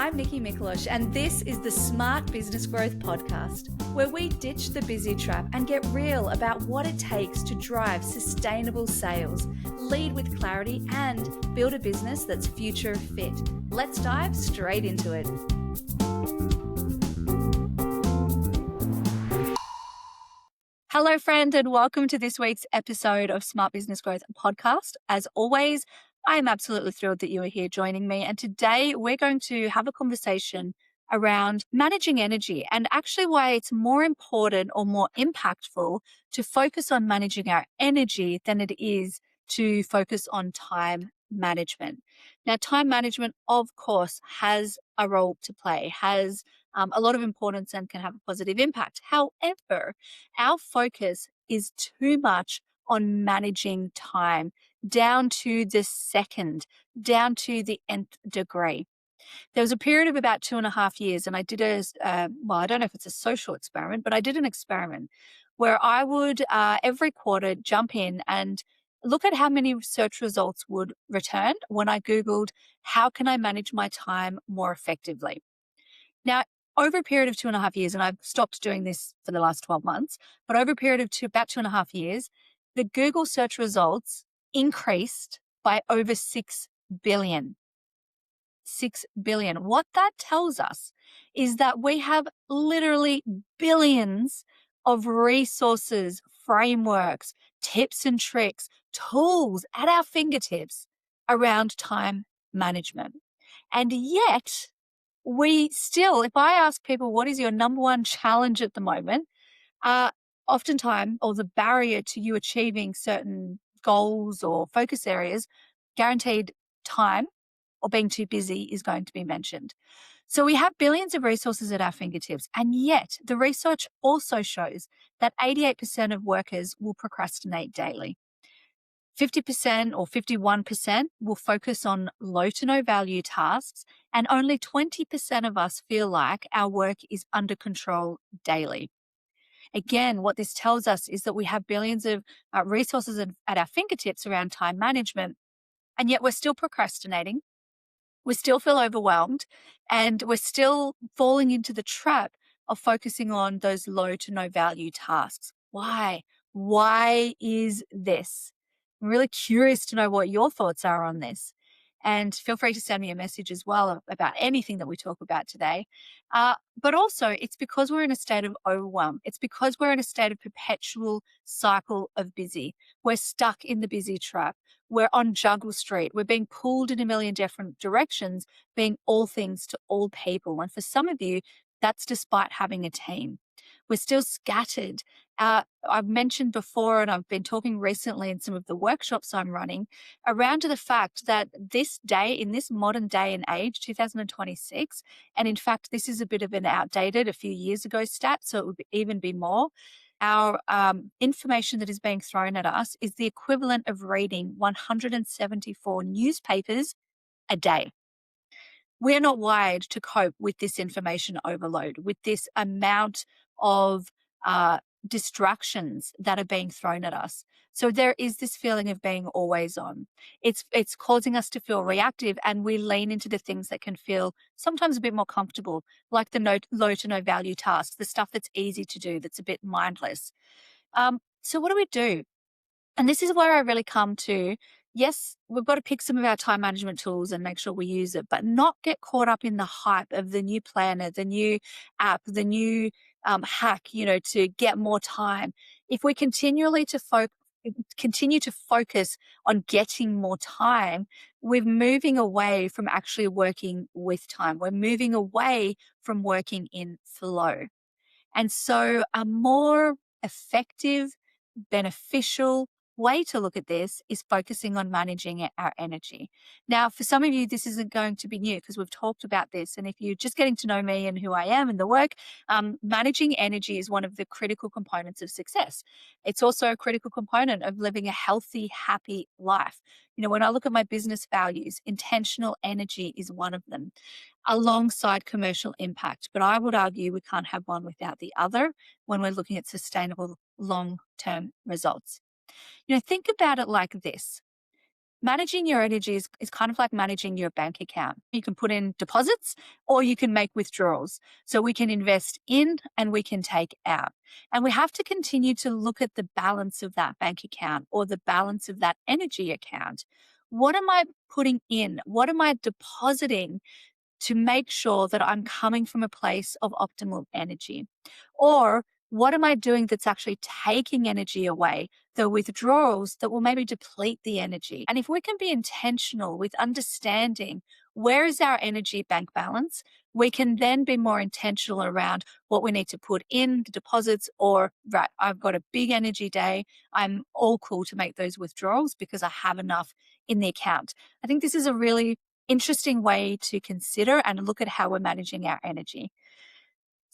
I'm Nicky Miklos, and this is the Smart Business Growth Podcast, where we ditch the busy trap and get real about what it takes to drive sustainable sales, lead with clarity, and build a business that's future fit. Let's dive straight into it. Hello, friend, and welcome to this week's episode of Smart Business Growth Podcast. As always, I am absolutely thrilled that you are here joining me. And today we're going to have a conversation around managing energy and actually why it's more important or more impactful to focus on managing our energy than it is to focus on time management. Now, time management, of course, has a role to play, has a lot of importance and can have a positive impact. However, our focus is too much on managing time down to the second, down to the nth degree. There was a period of about 2.5 years, and I did I don't know if it's a social experiment, but I did an experiment where I would every quarter jump in and look at how many search results would return when I Googled, how can I manage my time more effectively? Now, over a period of 2.5 years, and I've stopped doing this for the last 12 months, but over a period of about 2.5 years, the Google search results increased by over 6 billion. 6 billion. What that tells us is that we have literally billions of resources, frameworks, tips and tricks, tools at our fingertips around time management. And yet, we still, if I ask people, what is your number one challenge at the moment? Oftentimes, or the barrier to you achieving certain goals or focus areas, guaranteed time or being too busy is going to be mentioned. So we have billions of resources at our fingertips, and yet the research also shows that 88% of workers will procrastinate daily. 50% or 51% will focus on low to no value tasks, and only 20% of us feel like our work is under control daily. Again, what this tells us is that we have billions of resources at our fingertips around time management, and yet we're still procrastinating. We still feel overwhelmed, and we're still falling into the trap of focusing on those low to no value tasks. Why? Why is this? I'm really curious to know what your thoughts are on this. And feel free to send me a message as well about anything that we talk about today. But also, it's because we're in a state of overwhelm. It's because we're in a state of perpetual cycle of busy. We're stuck in the busy trap. We're on Juggle Street. We're being pulled in a million different directions, being all things to all people. And for some of you, that's despite having a team. We're still scattered. I've mentioned before, and I've been talking recently in some of the workshops I'm running around to the fact that this day, in this modern day and age, 2026, and in fact, this is a bit of an outdated, a few years ago stat, so it would even be more. Our information that is being thrown at us is the equivalent of reading 174 newspapers a day. We're not wired to cope with this information overload, with this amount of distractions that are being thrown at us. So there is this feeling of being always on. It's causing us to feel reactive, and we lean into the things that can feel sometimes a bit more comfortable, like the low to no value tasks, the stuff that's easy to do, that's a bit mindless. So what do we do? And this is where I really come to, yes, we've got to pick some of our time management tools and make sure we use it, but not get caught up in the hype of the new planner, the new app, the new hack, to get more time. If we continue to focus on getting more time, we're moving away from actually working with time. We're moving away from working in flow. And so a more effective, beneficial way to look at this is focusing on managing our energy. Now, for some of you, this isn't going to be new because we've talked about this. And if you're just getting to know me and who I am and the work, managing energy is one of the critical components of success. It's also a critical component of living a healthy, happy life. When I look at my business values, intentional energy is one of them, alongside commercial impact. But I would argue we can't have one without the other when we're looking at sustainable long-term results. Think about it like this. Managing your energy is kind of like managing your bank account. You can put in deposits or you can make withdrawals. So we can invest in and we can take out. And we have to continue to look at the balance of that bank account or the balance of that energy account. What am I putting in? What am I depositing to make sure that I'm coming from a place of optimal energy? Or what am I doing that's actually taking energy away, the withdrawals that will maybe deplete the energy? And if we can be intentional with understanding where is our energy bank balance, we can then be more intentional around what we need to put in the deposits or, right, I've got a big energy day. I'm all cool to make those withdrawals because I have enough in the account. I think this is a really interesting way to consider and look at how we're managing our energy.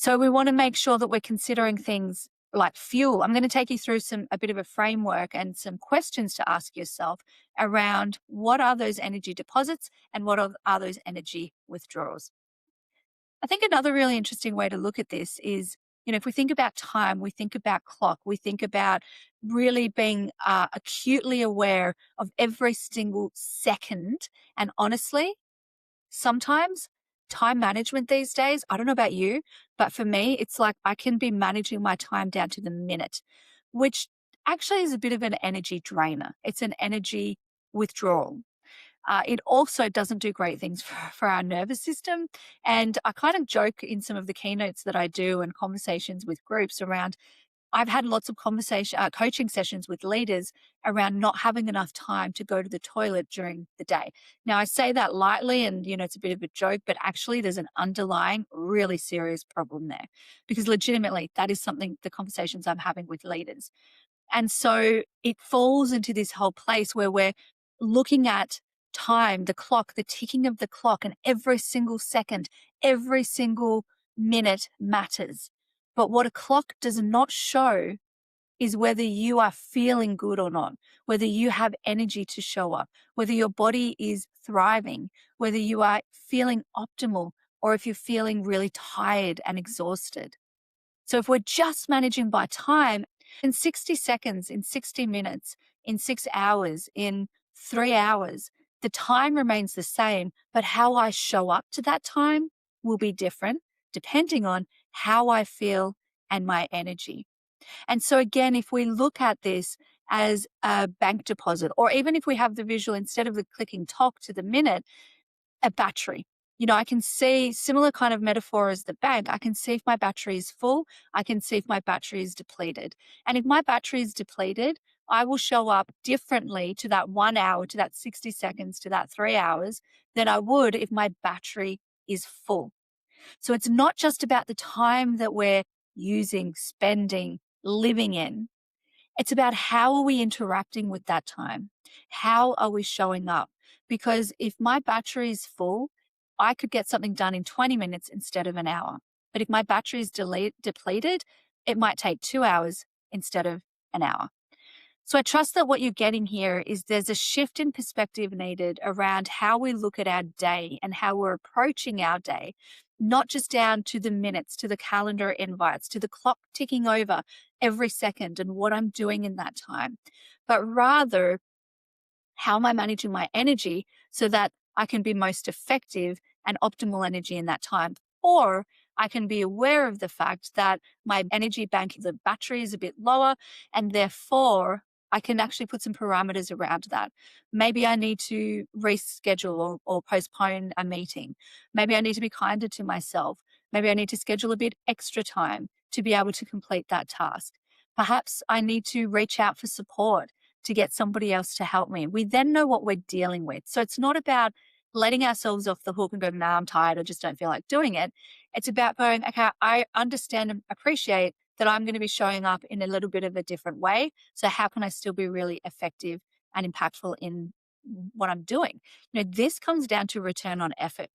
So we want to make sure that we're considering things like fuel. I'm going to take you through a bit of a framework and some questions to ask yourself around what are those energy deposits and what are those energy withdrawals. I think another really interesting way to look at this is, if we think about time, we think about clock, we think about really being acutely aware of every single second. And honestly, sometimes time management these days, I don't know about you, but for me, it's like I can be managing my time down to the minute, which actually is a bit of an energy drainer. It's an energy withdrawal. It also doesn't do great things for our nervous system. And I kind of joke in some of the keynotes that I do and conversations with groups around, I've had lots of coaching sessions with leaders around not having enough time to go to the toilet during the day. Now, I say that lightly and, it's a bit of a joke, but actually there's an underlying really serious problem there because legitimately that is something, the conversations I'm having with leaders. And so it falls into this whole place where we're looking at time, the clock, the ticking of the clock, and every single second, every single minute matters. But what a clock does not show is whether you are feeling good or not, whether you have energy to show up, whether your body is thriving, whether you are feeling optimal, or if you're feeling really tired and exhausted. So if we're just managing by time, in 60 seconds, in 60 minutes, in 6 hours, in 3 hours, the time remains the same, but how I show up to that time will be different depending on how I feel and my energy. And so again, if we look at this as a bank deposit, or even if we have the visual, instead of the clicking talk to the minute, a battery. I can see similar kind of metaphor as the bank. I can see if my battery is full. I can see if my battery is depleted. And if my battery is depleted, I will show up differently to that 1 hour, to that 60 seconds, to that 3 hours than I would if my battery is full. So it's not just about the time that we're using, spending, living in. It's about how are we interacting with that time? How are we showing up? Because if my battery is full, I could get something done in 20 minutes instead of an hour. But if my battery is depleted, it might take 2 hours instead of an hour. So I trust that what you're getting here is there's a shift in perspective needed around how we look at our day and how we're approaching our day, not just down to the minutes, to the calendar invites, to the clock ticking over every second and what I'm doing in that time, but rather how am I managing my energy so that I can be most effective and optimal energy in that time? Or I can be aware of the fact that my energy bank, the battery is a bit lower, and therefore I can actually put some parameters around that. Maybe I need to reschedule or postpone a meeting. Maybe I need to be kinder to myself. Maybe I need to schedule a bit extra time to be able to complete that task. Perhaps I need to reach out for support to get somebody else to help me. We then know what we're dealing with. So it's not about letting ourselves off the hook and going, I'm tired, I just don't feel like doing it. It's about going, okay, I understand and appreciate that I'm going to be showing up in a little bit of a different way. So how can I still be really effective and impactful in what I'm doing? This comes down to return on effort.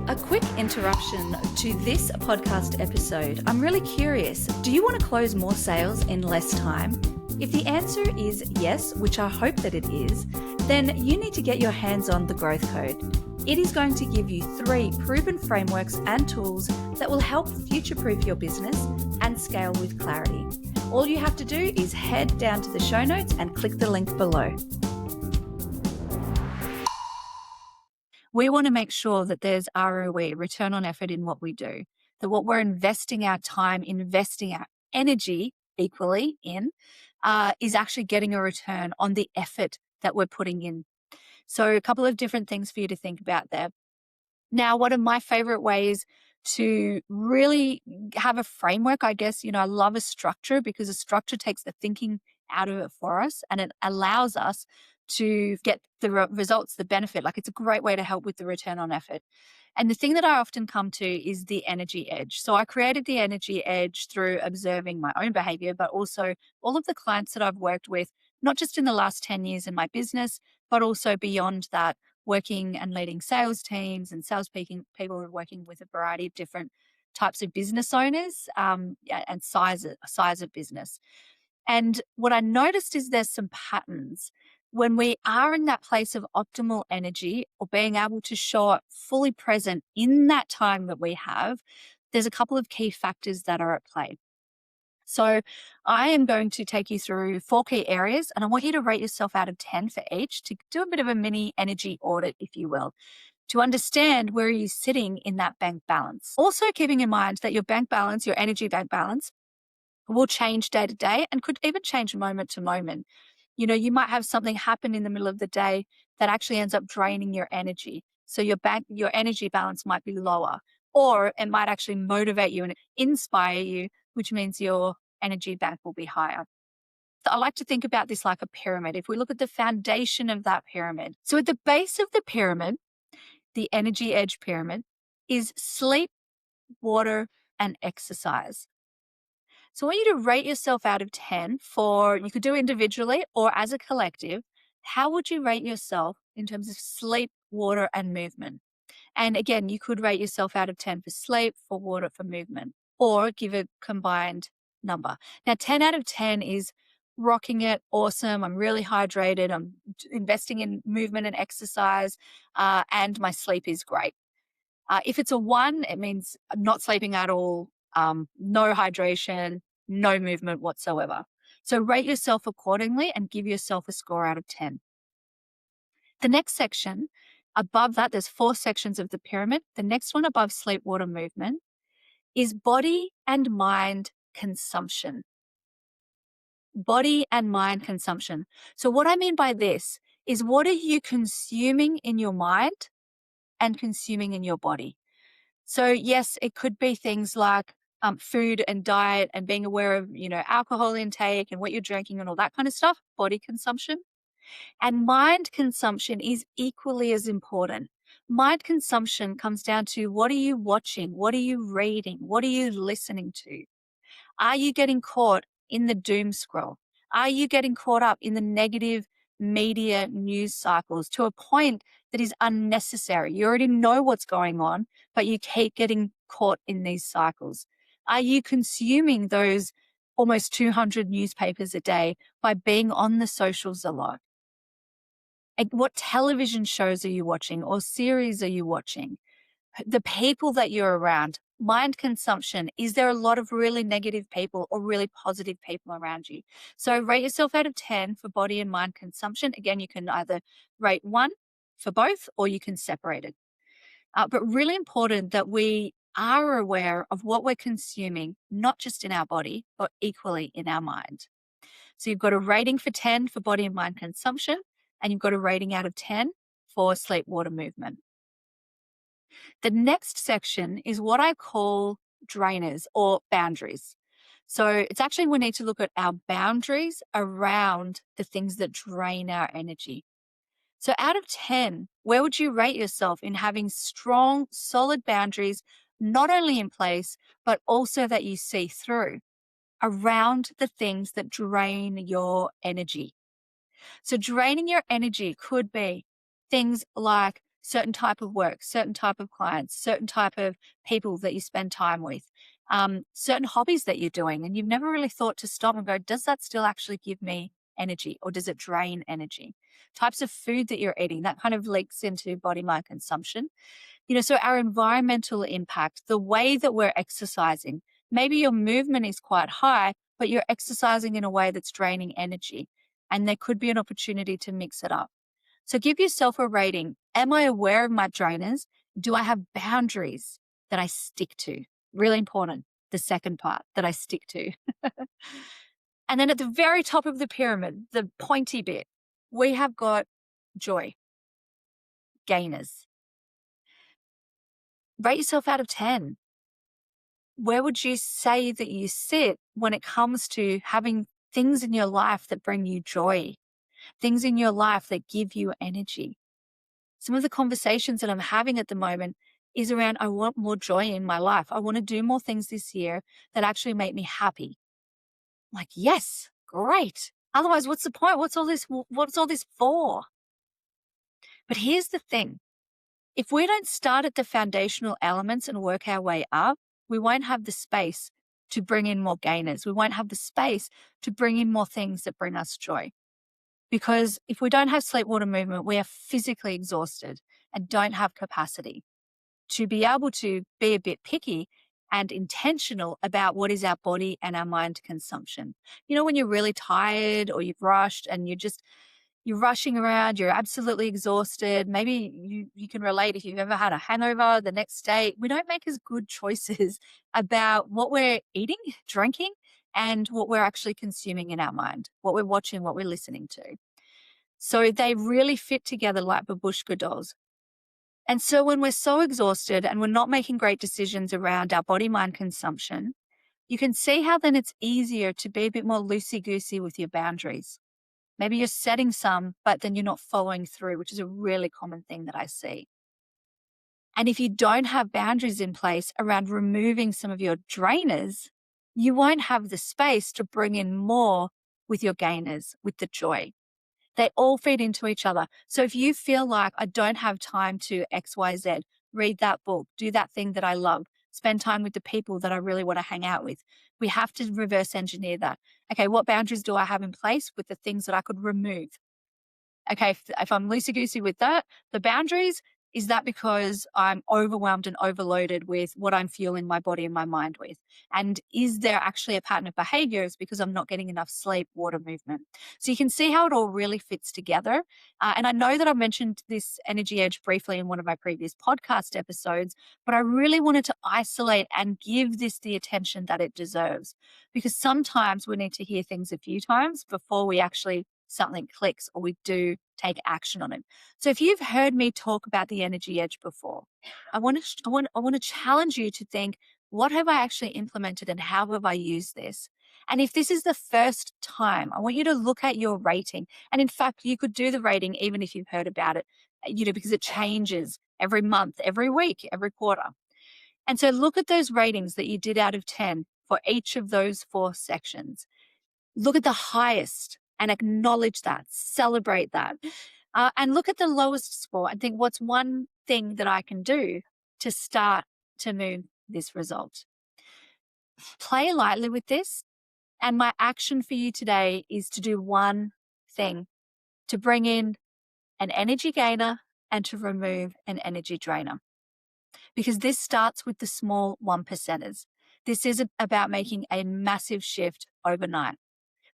A quick interruption to this podcast episode. I'm really curious, do you want to close more sales in less time? If the answer is yes, which I hope that it is, then you need to get your hands on the Growth Code. It is going to give you 3 proven frameworks and tools that will help future-proof your business and scale with clarity. All you have to do is head down to the show notes and click the link below. We want to make sure that there's ROE, return on effort, in what we do, that what we're investing our time, investing our energy equally in, is actually getting a return on the effort that we're putting in. So a couple of different things for you to think about there. Now, one of my favorite ways to really have a framework, I guess, I love a structure, because a structure takes the thinking out of it for us and it allows us to get the results, the benefit. Like, it's a great way to help with the return on effort. And the thing that I often come to is the energy edge. So I created the energy edge through observing my own behavior, but also all of the clients that I've worked with, not just in the last 10 years in my business, but also beyond that, working and leading sales teams and salespeople, people who are working with a variety of different types of business owners, and size of business. And what I noticed is there's some patterns. When we are in that place of optimal energy, or being able to show up fully present in that time that we have, there's a couple of key factors that are at play. So I am going to take you through 4 key areas, and I want you to rate yourself out of 10 for each, to do a bit of a mini energy audit, if you will, to understand where you're sitting in that bank balance. Also keeping in mind that your bank balance, your energy bank balance, will change day to day and could even change moment to moment. You might have something happen in the middle of the day that actually ends up draining your energy. So your energy balance might be lower, or it might actually motivate you and inspire you, which means your energy bank will be higher. So I like to think about this like a pyramid. If we look at the foundation of that pyramid, so at the base of the pyramid, the energy edge pyramid, is sleep, water, and exercise. So I want you to rate yourself out of 10 for, you could do individually or as a collective. How would you rate yourself in terms of sleep, water, and movement? And again, you could rate yourself out of 10 for sleep, for water, for movement, or give a combined number. Now, 10 out of 10 is rocking it, awesome. I'm really hydrated. I'm investing in movement and exercise, and my sleep is great. If it's a 1, it means not sleeping at all, no hydration, no movement whatsoever. So rate yourself accordingly and give yourself a score out of 10. The next section, above that, there's 4 sections of the pyramid. The next one above sleep, water, movement is body and mind consumption. Body and mind consumption. So what I mean by this is, what are you consuming in your mind and consuming in your body? So yes, it could be things like food and diet and being aware of, alcohol intake and what you're drinking and all that kind of stuff, body consumption. And mind consumption is equally as important. Mind consumption comes down to, what are you watching? What are you reading? What are you listening to? Are you getting caught in the doom scroll? Are you getting caught up in the negative media news cycles to a point that is unnecessary? You already know what's going on, but you keep getting caught in these cycles. Are you consuming those almost 200 newspapers a day by being on the socials a lot? And what television shows are you watching, or series are you watching? The people that you're around, mind consumption. Is there a lot of really negative people or really positive people around you? So rate yourself out of 10 for body and mind consumption. Again, you can either rate 1 for both, or you can separate it. But really important that we are aware of what we're consuming, not just in our body, but equally in our mind. So you've got a rating for 10 for body and mind consumption, and you've got a rating out of 10 for sleep, water, movement. The next section is what I call drainers, or boundaries. So it's actually, we need to look at our boundaries around the things that drain our energy. So out of 10, where would you rate yourself in having strong, solid boundaries, not only in place, but also that you see through around the things that drain your energy? So draining your energy could be things like certain type of work, certain type of clients, certain type of people that you spend time with, certain hobbies that you're doing, and you've never really thought to stop and go, does that still actually give me energy, or does it drain energy? Types of food that you're eating, that kind of leaks into body mind consumption. So our environmental impact, the way that we're exercising, maybe your movement is quite high, but you're exercising in a way that's draining energy. And there could be an opportunity to mix it up. So give yourself a rating. Am I aware of my drainers? Do I have boundaries that I stick to? Really important. The second part that I stick to. And then at the very top of the pyramid, the pointy bit, we have got joy, gainers. Rate yourself out of 10. Where would you say that you sit when it comes to having things in your life that bring you joy, things in your life that give you energy? Some of the conversations that I'm having at the moment is around, I want more joy in my life. I want to do more things this year that actually make me happy. I'm like, yes, great. Otherwise, what's the point? What's all this for? But here's the thing. If we don't start at the foundational elements and work our way up, we won't have the space to bring in more gainers. We won't have the space to bring in more things that bring us joy. Because if we don't have sleep, water, movement, we are physically exhausted and don't have capacity to be able to be a bit picky and intentional about what is our body and our mind consumption. You know, when you're really tired or you've rushed and you're rushing around, you're absolutely exhausted. Maybe you can relate if you've ever had a hangover the next day. We don't make as good choices about what we're eating, drinking, and what we're actually consuming in our mind, what we're watching, what we're listening to. So they really fit together like babushka dolls. And so when we're so exhausted and we're not making great decisions around our body mind consumption, you can see how then it's easier to be a bit more loosey-goosey with your boundaries. Maybe you're setting some, but then you're not following through, which is a really common thing that I see. And if you don't have boundaries in place around removing some of your drainers, you won't have the space to bring in more with your gainers, with the joy. They all feed into each other. So if you feel like I don't have time to XYZ, read that book, do that thing that I love, spend time with the people that I really want to hang out with, we have to reverse engineer that. Okay, what boundaries do I have in place with the things that I could remove? Okay, if I'm loosey-goosey with that, the boundaries, is that because I'm overwhelmed and overloaded with what I'm fueling my body and my mind with? And is there actually a pattern of behaviors because I'm not getting enough sleep, water, movement? So you can see how it all really fits together. And I know that I mentioned this energy edge briefly in one of my previous podcast episodes, but I really wanted to isolate and give this the attention that it deserves. Because sometimes we need to hear things a few times before we actually something clicks or we do take action on it. So if you've heard me talk about the energy edge before, I want to challenge you to think, what have I actually implemented and how have I used this? And if this is the first time, I want you to look at your rating. And in fact, you could do the rating even if you've heard about it, because it changes every month, every week, every quarter. And so look at those ratings that you did out of 10 for each of those 4 sections. Look at the highest and acknowledge that, celebrate that. And look at the lowest score and think, what's one thing that I can do to start to move this result? Play lightly with this. And my action for you today is to do one thing, to bring in an energy gainer and to remove an energy drainer. Because this starts with the small 1%ers. This is about making a massive shift overnight.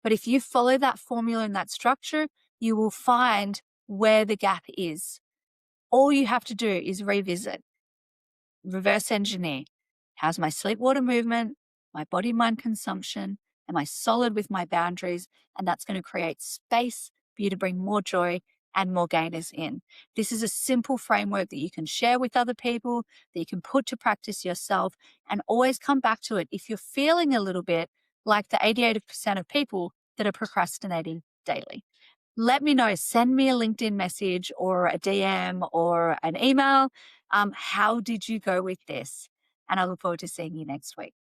But if you follow that formula and that structure, you will find where the gap is. All you have to do is revisit, reverse engineer. How's my sleep, water, movement, my body, mind consumption? Am I solid with my boundaries? And that's going to create space for you to bring more joy and more gainers in. This is a simple framework that you can share with other people, that you can put to practice yourself, and always come back to it if you're feeling a little bit like the 88% of people that are procrastinating daily. Let me know. Send me a LinkedIn message or a DM or an email. How did you go with this? And I look forward to seeing you next week.